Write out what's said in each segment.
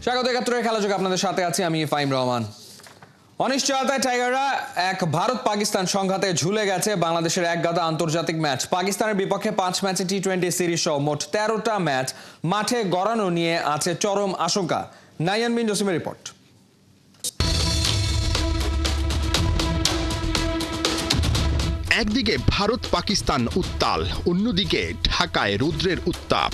স্বাগত ৭১-এর খেলাযোগে আপনাদের সাথে আছি আমি ফাহিম রহমান। অনিশ্চয়তায় টাইগাররা এক ভারত পাকিস্তান সংঘাতে ঝুলে গেছে বাংলাদেশের এক গাদা আন্তর্জাতিক ম্যাচ। পাকিস্তানের বিপক্ষে ৫ ম্যাচে টি-20 সিরিজ সহ মোট ১৩টা ম্যাচ মাঠে গড়ানো নিয়ে আছে চরম আশঙ্কা। নাইয়ান বিন জসিমের রিপোর্ট। একদিকে ভারত পাকিস্তান উত্তাল, অন্যদিকে ঢাকায় রৌদ্রের উত্তাপ।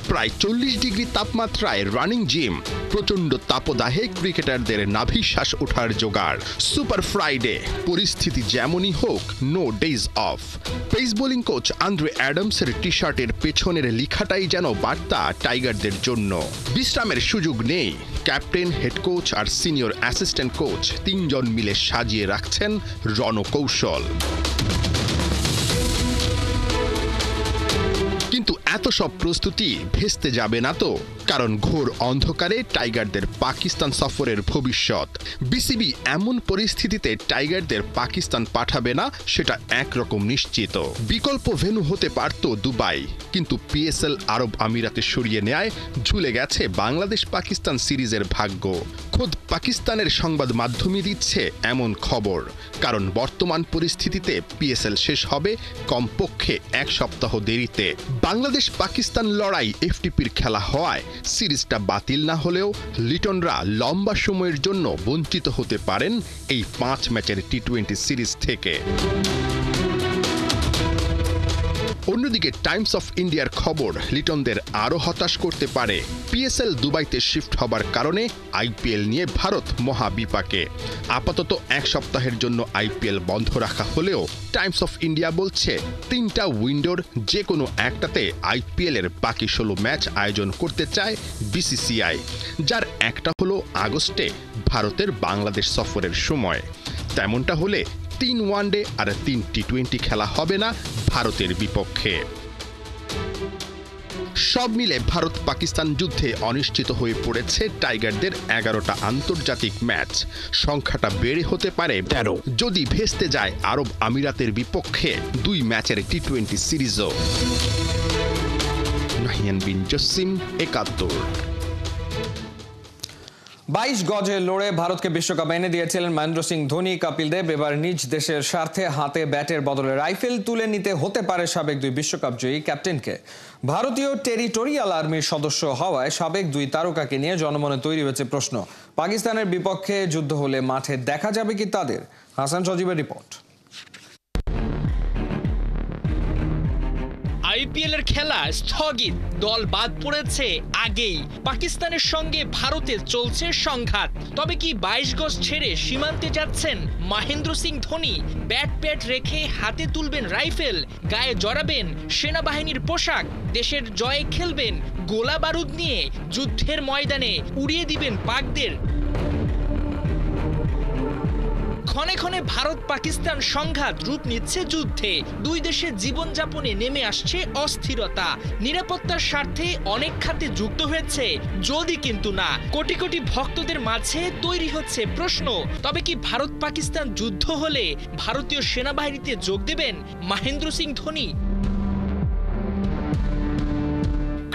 প্রায় ৪০ ডিগ্রি তাপমাত্রায় রানিং জিম, প্রচণ্ড তাপদাহে ক্রিকেটারদের নাভিশ্বাস ওঠার জোগাড়। সুপার ফ্রাইডে, পরিস্থিতি যেমনই হোক, no days off. Pace bowling coach Andre অ্যাডামসের টি শার্টের পেছনের লেখাটাই যেন বার্তা টাইগারদের জন্য। বিশ্রামের সুযোগ নেই। ক্যাপ্টেন, হেড কোচ আর সিনিয়র অ্যাসিস্ট্যান্ট কোচ তিনজন মিলে সাজিয়ে রাখছেন রণকৌশল। কিন্তু এত সব প্রস্তুতি ভেস্তে যাবে না তো, কারণ ঘোর অন্ধকারে টাইগারদের পাকিস্তান সফরের ভবিষ্যৎ। বিসিবি এমন পরিস্থিতিতে টাইগারদের পাকিস্তান পাঠাবে না সেটা একরকম নিশ্চিত। বিকল্প ভেন্যু হতে পারত দুবাই, কিন্তু পিএসএল আরব আমিরাতে সরিয়ে নেয় ঝুলে গেছে বাংলাদেশ পাকিস্তান সিরিজের ভাগ্য। খোদ পাকিস্তানের সংবাদ মাধ্যমে দিচ্ছে এমন খবর, কারণ বর্তমান পরিস্থিতিতে পিএসএল শেষ হবে কমপক্ষে ১ সপ্তাহ দেরিতে। বাংলাদেশ পাকিস্তান লড়াই এফটিপির খেলা হওয়ায় সিরিজটা বাতিল না হলেও লিটনরা লম্বা সময়ের জন্য বঞ্চিত হতে পারেন এই ৫ ম্যাচের টি-20 সিরিজ থেকে। অন্যদিকে টাইমস অফ ইন্ডিয়ার খবর লিটনদের আরও হতাশ করতে পারে। পিএসএল দুবাইতে শিফট হবার কারণে আইপিএল নিয়ে ভারত মহাবিপাকে। আপাতত ১ সপ্তাহের জন্য আইপিএল বন্ধ রাখা হলেও টাইমস অফ ইন্ডিয়া বলছে ৩টা উইন্ডোর যে কোনো একটাতে আইপিএলের বাকি ১৬ ম্যাচ আয়োজন করতে চায় বিসিসিআই, যার একটা হলো আগস্টে ভারতের বাংলাদেশ সফরের সময়। তেমনটা হলে ৩ ওয়ানডে আর ৩ টি-20 খেলা হবে না ভারতের বিপক্ষে। সব মিলে ভারত পাকিস্তান যুদ্ধে অনিশ্চিত হয়ে পড়েছে টাইগারদের ১১টা আন্তর্জাতিক ম্যাচ। সংখ্যাটা বেড়ে হতে পারে ১৩ যদি ভেস্তে যায় আরব আমিরাতের বিপক্ষে ২ ম্যাচের টি-20 সিরিজও। নাহিয়ান বিন জসিম, ৭১। ২২ গজে লড়ে ভারতকে বিশ্বকাপ এনে দিয়েছিলেন মহেন্দ্র সিং ধোনি, কপিল দেব। এবার নিজ দেশের স্বার্থে হাতে ব্যাটের বদলে রাইফেল তুলে নিতে হতে পারে সাবেক ২ বিশ্বকাপ জয়ী ক্যাপ্টেনকে। ভারতীয় টেরিটোরিয়াল আর্মির সদস্য হওয়ায় সাবেক ২ তারকাকে নিয়ে জনমনে তৈরি হয়েছে প্রশ্ন। পাকিস্তানের বিপক্ষে যুদ্ধ হলে মাঠে দেখা যাবে কি তাদের? হাসান সজীবের রিপোর্ট। আইপিএলের খেলা স্থগিত, দল বাদ পড়েছে আগেই। পাকিস্তানের সঙ্গে ভারতের চলছে সংঘাত। তবে কি ২২ গজ ছেড়ে সীমান্তে যাচ্ছেন মহেন্দ্র সিং ধোনি? ব্যাট প্যাট রেখে হাতে তুলবেন রাইফেল, গায়ে জড়াবেন সেনাবাহিনীর পোশাক, দেশের জয়ে খেলবেন গোলা বারুদ নিয়ে, যুদ্ধের ময়দানে উড়িয়ে দিবেন পাকদের। ক্ষণে ক্ষণে ভারত পাকিস্তান সংঘাত রূপ নিচ্ছে যুদ্ধে। ২ দেশের জীবনযাপনে নেমে আসছে অস্থিরতা। নিরাপত্তার স্বার্থে অনেক খাতে যুক্ত হয়েছে যদি কিন্তু না। কোটি কোটি ভক্তদের মাঝে তৈরি হচ্ছে প্রশ্ন, তবে কি ভারত পাকিস্তান যুদ্ধ হলে ভারতীয় সেনাবাহিনীতে যোগ দেবেন মহেন্দ্র সিং ধোনি?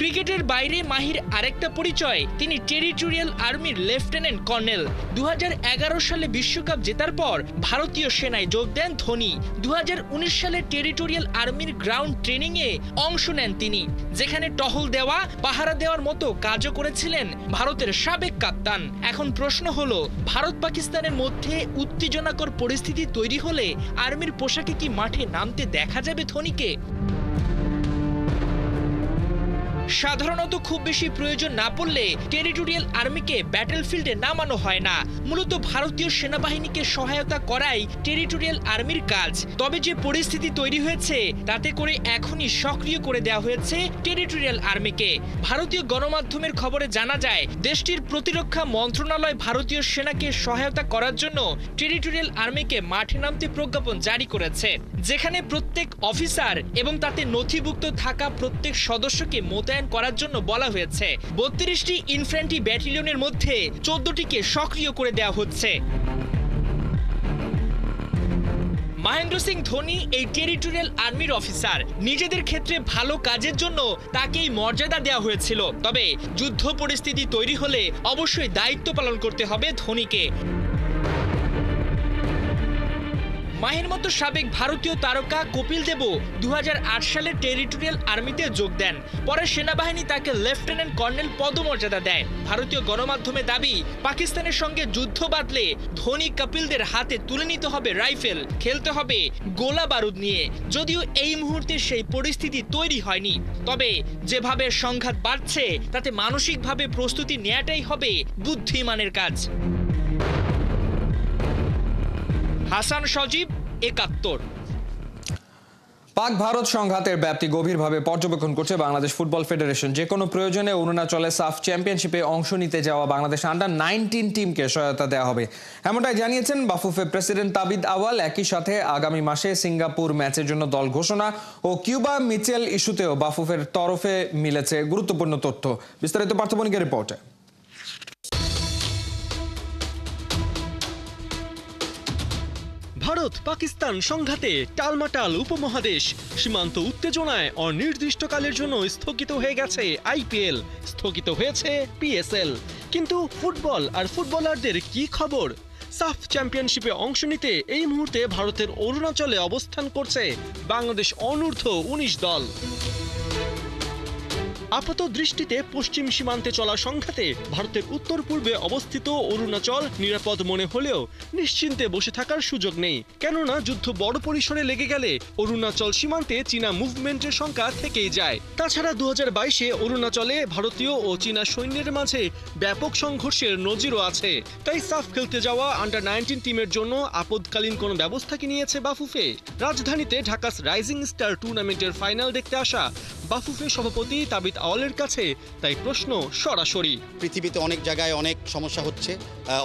ক্রিকেটের বাইরে মাহির আরেকটা পরিচয়, তিনি টেরিটোরিয়াল আর্মির লেফটেন্যান্ট কর্নেল। ২০১১ সালে বিশ্বকাপ জেতার পর ভারতীয় সেনায় যোগ দেন ধোনি। ২০১৯ সালে টেরিটোরিয়াল আর্মির গ্রাউন্ড ট্রেনিং এ অংশ নেন তিনি, যেখানে টহল দেওয়া, পাহারা দেওয়ার মতো কাজও করেছিলেন ভারতের সাবেক কাপ্তান। এখন প্রশ্ন হলো, ভারত পাকিস্তানের মধ্যে উত্তেজনাকর পরিস্থিতি তৈরি হলে আর্মির পোশাকে কি মাঠে নামতে দেখা যাবে ধোনিকে? সাধারণত খুব বেশি প্রয়োজন না পড়লে টেরিটোরিয়াল আর্মিকে ব্যাটেলফিল্ডে নামানো হয় না। মূলত ভারতীয় সেনাবাহিনীকে সহায়তা করাই টেরিটোরিয়াল আর্মির কাজ। তবে যে পরিস্থিতি তৈরি হয়েছে তাতে করে এখনই সক্রিয় করে দেওয়া হয়েছে টেরিটোরিয়াল আর্মিকে। ভারতীয় গণমাধ্যমের খবরে জানা যায়, দেশটির প্রতিরক্ষা মন্ত্রণালয় ভারতীয় সেনাকে সহায়তা করার জন্য টেরিটোরিয়াল আর্মিকে মাঠে নামতে প্রজ্ঞাপন জারি করেছে, যেখানে প্রত্যেক অফিসার এবং তাতে নথিভুক্ত থাকা প্রত্যেক সদস্যকে মোতায়েন করার জন্য বলা হয়েছে। ৩২টি ইনফ্যান্ট্রি ব্যাটালিয়নের মধ্যে ১৪টিকে সক্রিয় করে দেওয়া হচ্ছে। মহেন্দ্র সিং ধোনি এই টেরিটোরিয়াল আর্মির অফিসার। নিজেদের ক্ষেত্রে ভালো কাজের জন্য তাকেই মর্যাদা দেওয়া হয়েছিল। তবে যুদ্ধ পরিস্থিতি তৈরি হলে অবশ্যই দায়িত্ব পালন করতে হবে ধোনিকে। মাহির মতো সাবেক ভারতীয় তারকা কপিল দেবও 2008 সালে টেরিটোরিয়াল আর্মিতে যোগ দেন। পরে সেনাবাহিনী তাকে লেফটেন্যান্ট কর্নেল পদমর্যাদা দেয়। ভারতীয় গণমাধ্যমে দাবি, পাকিস্তানের সঙ্গে যুদ্ধ বাঁধলে ধোনি কপিলদের হাতে তুলে নিতে হবে রাইফেল, খেলতে হবে গোলা বারুদ নিয়ে। যদিও এই মুহূর্তে সেই পরিস্থিতি তৈরি হয়নি, তবে যেভাবে সংঘাত বাড়ছে তাতে মানসিকভাবে প্রস্তুতি নেওয়াটাই হবে বুদ্ধিমানের কাজ। হাসান সজীব, ৭১। পাক ভারত সংঘাতের ব্যাপ্তি গভীরভাবে পর্যবেক্ষণ করছে বাংলাদেশ ফুটবল ফেডারেশন। যে কোনো প্রয়োজনে অরুণাচলে সাফ চ্যাম্পিয়নশিপে অংশ নিতে যাওয়া বাংলাদেশ আন্ডার-19 টিমকে সহায়তা দেওয়া হবে, এমনটাই জানিয়েছেন বাফুফে প্রেসিডেন্ট তাবিদ আওয়াল। একই সাথে আগামী মাসে সিঙ্গাপুর ম্যাচের জন্য দল ঘোষণা ও কিউবা মিচেল ইস্যুতেও বাফুফের তরফে মিলেছে গুরুত্বপূর্ণ তথ্য। বিস্তারিত পার্থবণিকের রিপোর্টে। ভারত পাকিস্তান সংঘাতে টালমাটাল উপমহাদেশ, সীমান্ত উত্তেজনায় অনির্দিষ্টকালের জন্য স্থগিত হয়ে গেছে আইপিএল, স্থগিত হয়েছে পিএসএল। কিন্তু ফুটবল আর ফুটবলারদের কি খবর? সাফ চ্যাম্পিয়নশিপে অংশ নিতে এই মুহূর্তে ভারতের অরুণাচলে অবস্থান করছে বাংলাদেশ অনূর্ধ্ব 19 দল। আপাত দৃষ্টিতে পশ্চিম সীমান্তে চলা সংঘাতে ভারতের উত্তর পূর্বে অবস্থিত অরুণাচল নিরাপদ মনে হলেও নিশ্চিন্তে বসে থাকার সুযোগ নেই, কেননা যুদ্ধ বড় পরিসরে লেগে গেলে অরুণাচল সীমান্তে চীনা মুভমেন্টের সংখ্যা থেকেই যায়। তাছাড়া 2022-এ অরুণাচলে ভারতীয় ও চীনা সৈন্যের মাঝে ব্যাপক সংঘর্ষের নজিরও আছে। তাই সাফ খেলতে যাওয়া আন্ডার-19 টিমের জন্য আপদকালীন কোনো ব্যবস্থা কি নিয়েছে বাফুফে? রাজধানীতে ঢাকাস রাইজিং স্টার টুর্নামেন্টের ফাইনাল দেখতে আসা বাফুফে সভাপতি তাবিদ আওয়ালের কাছে তাই প্রশ্ন সরাসরি। পৃথিবীতে অনেক জায়গায় অনেক সমস্যা হচ্ছে,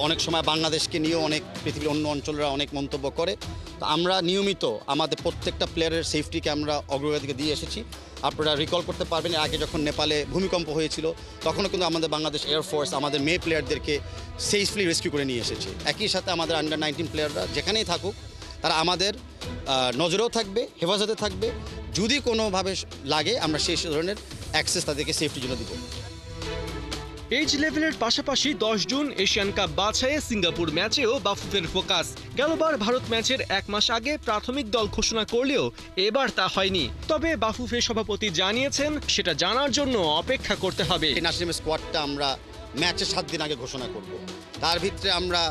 অনেক সময় বাংলাদেশকে নিয়েও অনেক পৃথিবীর অন্য অঞ্চলরা অনেক মন্তব্য করে। তো আমরা নিয়মিত আমাদের প্রত্যেকটা প্লেয়ারের সেফটিকে আমরা অগ্রগতিকে দিয়ে এসেছি। আপনারা রিকল করতে পারবেন, আগে যখন নেপালে ভূমিকম্প হয়েছিল তখনও কিন্তু আমাদের বাংলাদেশ এয়ারফোর্স আমাদের মেয়ে প্লেয়ারদেরকে সেফলি রেস্কিউ করে নিয়ে এসেছে। একই সাথে আমাদের আন্ডার-19 প্লেয়াররা যেখানেই থাকুক তারা আমাদের নজরেও থাকবে, হেফাজতে থাকবে। যদি কোনোভাবে লাগে আমরা সেই ধরনের অ্যাক্সেস তাদেরকে সেফটির জন্য দিব। এজ লেভেলের পাশাপাশি 10 জুন এশিয়ান কাপ বাছাইয়ে সিঙ্গাপুর ম্যাচেও বাফুফের ফোকাস। গেলবার ভারত ম্যাচের 1 মাস আগে প্রাথমিক দল ঘোষণা করলেও এবার তা হয়নি। তবে বাফুফে সভাপতি জানিয়েছেন সেটা জানার জন্য অপেক্ষা করতে হবে। ন্যাশনাল স্কোয়াডটা আমরা ম্যাচের 7 দিন আগে ঘোষণা করব। তার ভিতরে আমরা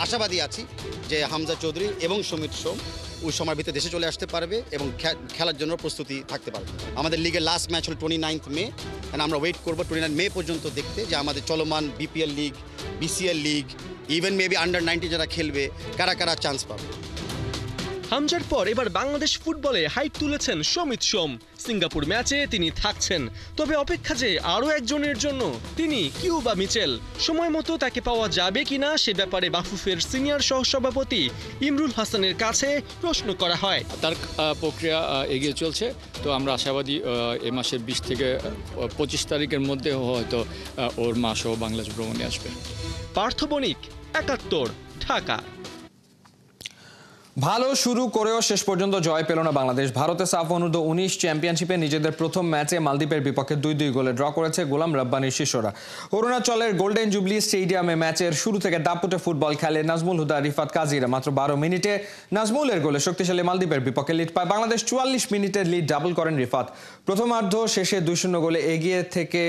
আশাবাদী আছি যে হামজা চৌধুরী এবং সমিত সোম ওই সময়ের ভিতরে দেশে চলে আসতে পারবে এবং খেলার জন্য প্রস্তুতি থাকতে পারবে। আমাদের লিগের লাস্ট ম্যাচ হল 29 মে, আমরা ওয়েট করবো 29 মে পর্যন্ত দেখতে যে আমাদের চলমান BPL league, BCL league, even maybe under nineteen যারা খেলবে কারা কারা চান্স পাবে। হামজার পর এবার বাংলাদেশ ফুটবলে হাইপ তুলেছেন সমিত সোম। সিঙ্গাপুর ম্যাচে তিনি থাকছেন, তবে অপেক্ষা যে আরও একজনের জন্য, তিনি কিউবা মিচেল। সময় মতো তাকে পাওয়া যাবে কিনা সে ব্যাপারে বাফুফের সিনিয়র সহসভাপতি ইমরুল হাসানের কাছে প্রশ্ন করা হয়। তার প্রক্রিয়া এগিয়ে চলছে, তো আমরা আশাবাদী এ মাসের 20 থেকে 25 তারিখের মধ্যে হয়তো ওর মা সহ বাংলাদেশ ভ্রমণে আসবে। পার্থবণিক, ৭১, ঢাকা। ভালো শুরু করেও শেষ পর্যন্ত জয় পেল না বাংলাদেশ। ভারতে সাফ অনূর্ধ্ব-19 চ্যাম্পিয়নশিপে নিজেদের প্রথম ম্যাচে মালদ্বীপের বিপক্ষে 2-2 গোলে ড্র করেছে গোলাম রব্বানির শিষ্যরা। অরুণাচলের গোল্ডেন জুবলি স্টেডিয়ামে ম্যাচের শুরু থেকে দাপুটে ফুটবল খেলে নাজমুল হুদা, রিফাত কাজীরা। মাত্র 12 মিনিটে নাজমুলের গোলে শক্তিশালী মালদ্বীপের বিপক্ষে লিড পায় বাংলাদেশ। 44 মিনিটের লিড ডাবল করেন রিফাত। প্রথমার্ধ শেষে 2-0 গোলে এগিয়ে থেকে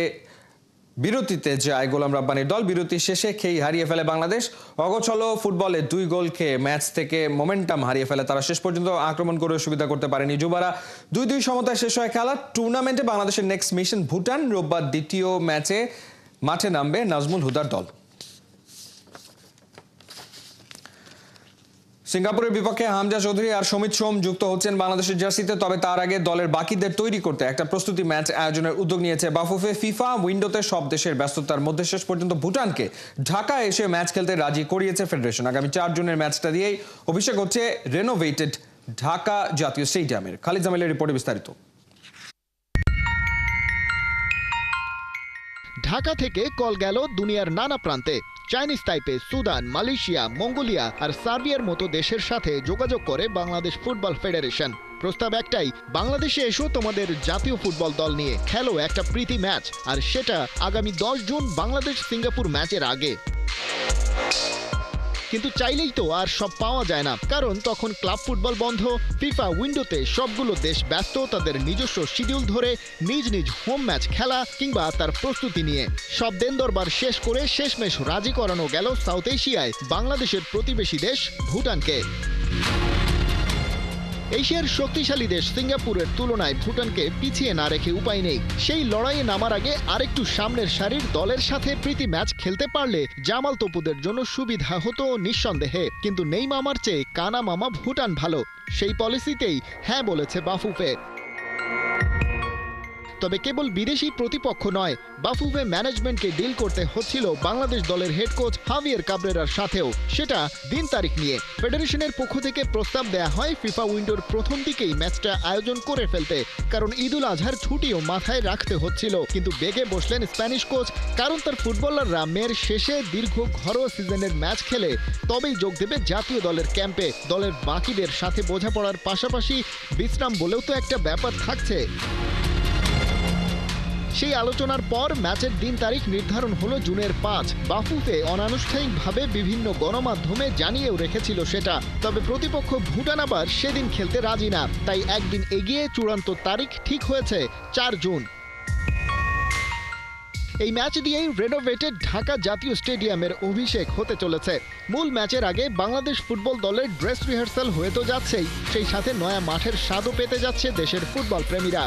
বিরতিতে যায় গোলাম রব্বানির দল। বিরতি শেষে খেই হারিয়ে ফেলে বাংলাদেশ। অগোছালো ফুটবলে 2 গোল খেয়ে ম্যাচ থেকে মোমেন্টাম হারিয়ে ফেলে তারা। শেষ পর্যন্ত আক্রমণ করে সুবিধা করতে পারেনি যুবারা। 2-2 সমতায় শেষ হয় খেলা। টুর্নামেন্টে বাংলাদেশের নেক্সট মিশন ভুটান। রোববার দ্বিতীয় ম্যাচে মাঠে নামবে নাজমুল হুদার দল। সিঙ্গাপুরের বিপক্ষে হামজা চৌধুরী আর সমিত সোম যুক্ত হচ্ছেন বাংলাদেশের জার্সিতে। তবে তার আগে দলের বাকিদের তৈরি করতে একটা প্রস্তুতি ম্যাচ আয়োজনের উদ্যোগ নিয়েছে বাফুফে। ফিফা উইন্ডোতে সব দেশের ব্যস্ততার মধ্যে শেষ পর্যন্ত ভুটানকে ঢাকায় এসে ম্যাচ খেলতে রাজি করিয়েছে ফেডারেশন। আগামী 4 জুনের ম্যাচটা দিয়েই অভিষেক হচ্ছে রেনোভেটেড ঢাকা জাতীয় স্টেডিয়ামের। খালিদ জামিলের রিপোর্টে বিস্তারিত। ঢাকা থেকে কল গেল দুনিয়ার নানা প্রান্তে। Chinese Taipei, Sudan, Malaysia, Mongolia আর সার্বিয়ার মতো দেশের সাথে যোগাযোগ করে বাংলাদেশ ফুটবল ফেডারেশন। প্রস্তাব একটাই, বাংলাদেশে এসো তোমাদের জাতীয় ফুটবল দল নিয়ে, খেলো একটা প্রীতি ম্যাচ, আর সেটা আগামী 10 জুন বাংলাদেশ সিঙ্গাপুর ম্যাচের আগে। কিন্তু চাইলেই তো আর সব পাওয়া যায় না, কারণ তখন ক্লাব ফুটবল বন্ধ। ফিফা উইন্ডোতে সবগুলো দেশ ব্যস্ত তাদের নিজস্ব শিডিউল ধরে নিজ নিজ হোম ম্যাচ খেলা কিংবা তার প্রস্তুতি নিয়ে। সব দেন দরবার শেষ করে শেষমেশ রাজি করানো গেল সাউথ এশিয়ায় বাংলাদেশের প্রতিবেশী দেশ ভুটানকে। এশিয়ার শক্তিশালী দেশ সিঙ্গাপুরের তুলনায় ভুটানকে পিছিয়ে না রেখে উপায় নেই। সেই লড়াইয়ে নামার আগে আরেকটু সামনের সারির দলের সাথে প্রীতি ম্যাচ খেলতে পারলে জামাল তপুদের জন্য সুবিধা হতো নিঃসন্দেহে। কিন্তু নেই মামার চেয়ে কানা মামা ভুটান ভালো, সেই পলিসিতেই হ্যাঁ বলেছে বাফুফে। তবে কেবল বিদেশি প্রতিপক্ষ নয়, বাফুফে ম্যানেজমেন্টকে ডিল করতে হচ্ছিল বাংলাদেশ দলের হেড কোচ হাভিয়ের কাবরেরার সাথেও, সেটা দিন তারিখ নিয়ে। ফেডারেশনের পক্ষ থেকে প্রস্তাব দেয়া হয় ফিফা উইন্ডোর প্রথম দিকেই ম্যাচটা আয়োজন করে ফেলতে, কারণ ঈদুল আজহার ছুটিও মাথায় রাখতে হচ্ছিল। কিন্তু বেগে বসলেন স্প্যানিশ কোচ, কারণ তার ফুটবলাররা মের শেষে দীর্ঘ ঘরোয়া সিজনের ম্যাচ খেলে তবেই যোগ দেবে জাতীয় দলের ক্যাম্পে। দলের বাকিদের সাথে বোঝাপড়ার পাশাপাশি বিশ্রাম বলেও তো একটা ব্যাপার থাকছে। সেই আলোচনার পর ম্যাচের দিন তারিখ নির্ধারণ হলো জুনের 5। বাফুফে অনানুষ্ঠানিকভাবে বিভিন্ন গণমাধ্যমে জানিয়েও রেখেছিল সেটা। তবে প্রতিপক্ষ ভুটান আবার সেদিন খেলতে রাজি না, তাই একদিন এগিয়ে চূড়ান্ত তারিখ ঠিক হয়েছে 4 জুন। এই ম্যাচ দিয়েই রেনোভেটেড ঢাকা জাতীয় স্টেডিয়ামের অভিষেক হতে চলেছে। মূল ম্যাচের আগে বাংলাদেশ ফুটবল দলের ড্রেস রিহার্সাল হয়ে তো যাচ্ছেই, সেই সাথে নয়া মাঠের স্বাদও পেতে যাচ্ছে দেশের ফুটবল প্রেমীরা।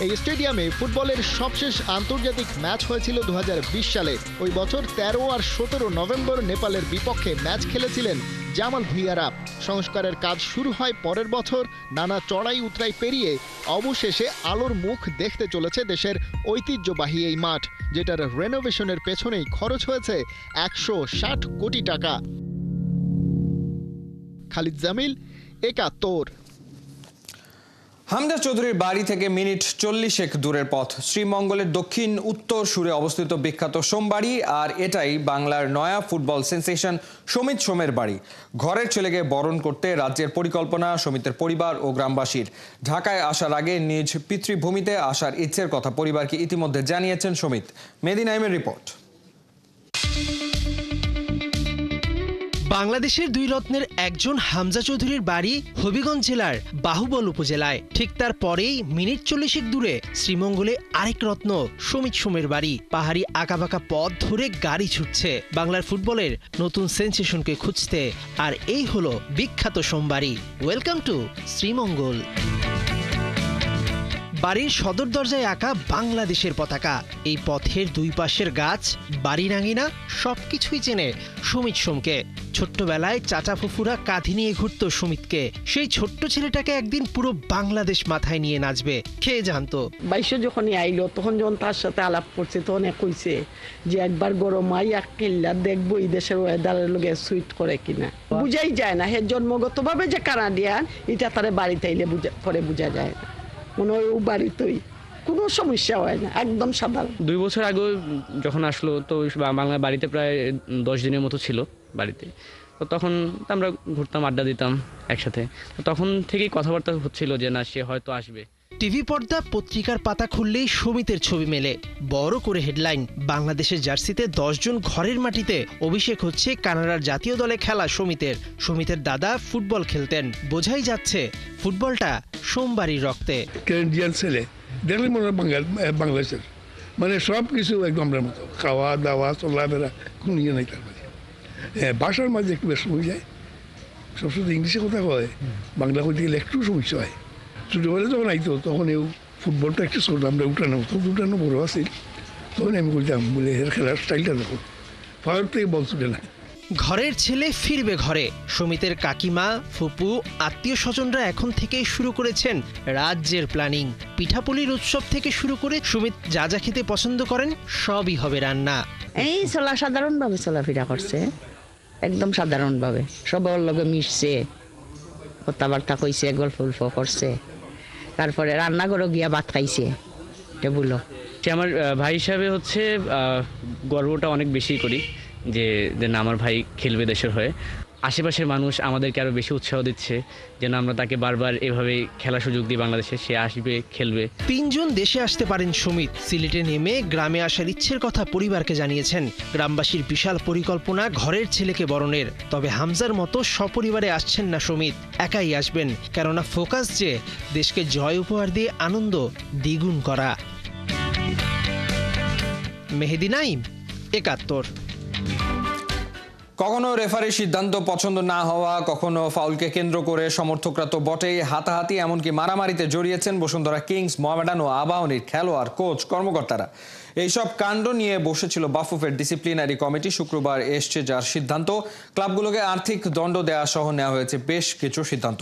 এই স্টেডিয়ামে ফুটবলের সবশেষ আন্তর্জাতিক ম্যাচ হয়েছিল 2020 সালে। ওই বছর 13 আর 17 নভেম্বর নেপালের বিপক্ষে ম্যাচ খেলেছিলেন জামাল ভুঁইয়ারা। সংস্কারের কাজ শুরু হয় পরের বছর। নানা চড়াই উতরাই পেরিয়ে অবশেষে আলোর মুখ দেখতে চলেছে দেশের ঐতিহ্যবাহী এই মাঠ, যেটার রেনোভেশনের পেছনেই খরচ হয়েছে 160 কোটি টাকা। খালিদ জামিল, একাত্তর। হামজা চৌধুরীর বাড়ি থেকে মিনিট 40 দূরের পথ, শ্রীমঙ্গলের দক্ষিণ উত্তর সুরে অবস্থিত বিখ্যাত সোমবাড়ি। আর এটাই বাংলার নয়া ফুটবল সেন্সেশন সমিত সোমের বাড়ি। ঘরের ছেলেকে বরণ করতে রাজ্যের পরিকল্পনা সমিতের পরিবার ও গ্রামবাসীর। ঢাকায় আসার আগে নিজ পিতৃভূমিতে আসার ইচ্ছের কথা পরিবারকে ইতিমধ্যে জানিয়েছেন সমিত। মেহেদী নাইমের রিপোর্ট। বাংলাদেশের দুই রত্নের একজন হামজা চৌধুরীর বাড়ি হবিগঞ্জ জেলার বাহুবল উপজেলায়। ঠিক তার পরেই মিনিট 40 দূরে শ্রীমঙ্গলে আরেক রত্ন সমিত সোমের বাড়ি। পাহাড়ি আঁকাবাঁকা পথ ধরে গাড়ি ছুটছে বাংলার ফুটবলের নতুন সেন্সেশনকে খুঁজতে। আর এই হলো বিখ্যাত সোমবাড়ি। Welcome to Sreemangal. বাড়ির সদর দরজায় আঁকা বাংলাদেশের পতাকা। এই পথের দুই পাশের গাছ, বাড়ি রাঙিনা সবকিছুই চেনে সমিত সোমকে। ছোট্টবেলায় চাচা ফুফুরা কাঁধে নিয়ে ঘুরত সমিতকে। সেই ছোট্ট ছেলেটাকে একদিন পুরো বাংলাদেশ মাথায় নিয়ে নাচবে কে জানতো। 22 যখনই আইলো, তখন যখন তার সাথে আলাপ করছে, তখন কইছে যে একবার গরমাই এক কিল্লা দেখবো এই দেশের ওয়েদারের লগে সুইট করে কিনা। বুঝাই যায় না, হে জন্মগতভাবে যে কানাডিয়ান, এটা তার বাড়িতে আইলে পরে বোঝা যায় না। মনে হয় ও বাড়িতেই কোনো সমস্যা হয় না, একদম সাধারণ। 2 বছর আগে যখন আসলো, তো বাংলা বাড়িতে প্রায় 10 দিনের মতো ছিল বাড়িতে। তো তখন আমরা ঘুরতাম, আড্ডা দিতাম একসাথে। তো তখন থেকেই কথাবার্তা হচ্ছিল যে না, সে হয়তো আসবে। টিভি পর্দা, পত্রিকার পাতা খুললেই সমিতের ছবি মেলে, বড় করে হেডলাইন। বাংলাদেশের জার্সিতে 10 জন ঘরের মাটিতে অভিষেক হচ্ছে কানাডার জাতীয় দলে খেলা সমিতের। সমিতের দাদা ফুটবল খেলতেন, বোঝাই যাচ্ছে ফুটবলটা সোমবাড়ির রক্তে। ক্যানাডিয়ান ছেলে দেখলে মনে হয় বাংলাদেশের, মানে সব কিছু একদম আমরা মতো, খাওয়া দাওয়া চলাফেরা কোনো ইয়ে নেই। তার মাঝে ভাষার মাঝে একটু বেশ হয়ে যায়। সবসময় ইংলিশে কথা কয়, বাংলা কইতে গেলে একটু সমস্যা হয়। ছোটোবেলা যখন আইতো তখন এই ফুটবলটা একটু ছোট, আমরা উঠানো বড় আছিল, তখন আমি বলতাম বলে এর খেলার স্টাইলটা দেখো, ফাওয়ার থেকে বল ছুটে না। ঘরের ছেলে ফিরবে ঘরে। সমিতের কাকিমা, ফুপু, আত্মীয় স্বজনরা এখন থেকেই শুরু করেছেন রাজ্যের প্ল্যানিং। পিঠাপুলির উৎসব থেকে শুরু করে সমিত যা যা খেতে পছন্দ করেন সবই হবে রান্না। এই সাধারণভাবে চলাফেরা করছে, একদম সাধারণভাবে সবার লগে মিশছে, কথাবার্তা কইছে, গল্প করছে। তারপরে রান্নাঘরে গিয়া ভাত খাইছে টেবুলো, সে আমার ভাই হিসাবে হচ্ছে গর্বটা অনেক বেশি করি যে না আমার ভাই খেলবে দেশের হয়ে। আশেপাশের মানুষ আমাদেরকে আরও বেশি উৎসাহ দিচ্ছে যেন আমরা তাকে বারবার এভাবে খেলার সুযোগ দিই বাংলাদেশে, সে আসবে খেলবে। ৩ জন দেশে আসতে পারেন সুমিত। সিলেটে নেমে গ্রামে আসার ইচ্ছের কথা পরিবারকে জানিয়েছেন। গ্রামবাসীর বিশাল পরিকল্পনা ঘরের ছেলেকে বরণের। তবে হামজার মতো সপরিবারে আসছেন না সুমিত, একাই আসবেন। কেননা ফোকাস যে দেশকে জয় উপহার দিয়ে আনন্দ দ্বিগুণ করা। মেহেদি নাইম, ৭১। কখনো রেফারির সিদ্ধান্ত পছন্দ না হওয়া, কখনো ফাউলকে কেন্দ্র করে সমর্থকরা তো বটেই, হাতাহাতি এমনকি মারামারিতে জড়িয়েছেন বসুন্ধরা কিংস, মোহামেডান ও আবাহনীর খেলোয়াড়, কোচ, কর্মকর্তারা। এইসব কাণ্ড নিয়ে বসেছিল বাফুফের ডিসিপ্লিনারি কমিটি। শুক্রবার এসছে যার সিদ্ধান্ত, ক্লাবগুলোকে আর্থিক দণ্ড দেওয়া সহ নেওয়া হয়েছে বেশ কিছু সিদ্ধান্ত।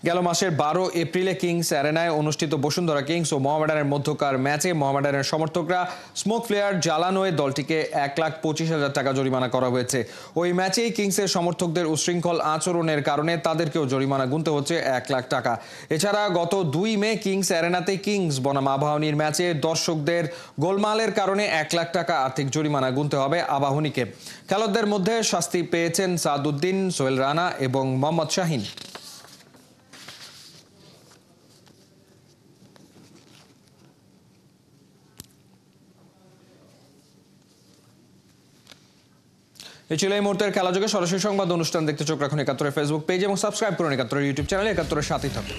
গেল মাসের ১২ এপ্রিলে কিংস অ্যারেনায় অনুষ্ঠিত বসুন্ধরা কিংস ও মোহামেডানের মধ্যকার ম্যাচে মোহামেডানের সমর্থকরা স্মোক ফ্লেয়ার জ্বালানোয় দলটিকে ১,২৫,০০০ টাকা জরিমানা করা হয়েছে। ওই ম্যাচেই কিংসের সমর্থকদের উশৃঙ্খল আচরণের কারণে তাদেরকেও জরিমানা গুনতে হচ্ছে ১,০০,০০০ টাকা। এছাড়া গত ২ মে কিংস অ্যারেনাতে কিংস বনাম আবাহনীর ম্যাচে দর্শকদের গোলমালের কারণে ১,০০,০০০ টাকা আর্থিক জরিমানা গুনতে হবে আবাহনীকে। খেলোয়াড়দের মধ্যে শাস্তি পেয়েছেন সাদউদ্দিন, সোহেল রানা এবং মোহাম্মদ শাহিন। এই ছিল এই মুহূর্তের খেলাযোগে। সরাসরি সংবাদ অনুষ্ঠান দেখতে চোখ রাখুন ৭১ ফেসবুক পেজ এবং সাবস্ক্রাইব করুন ৭১ ইউটিউব চ্যানেলে। ৭১-এর সাথেই থাকুন।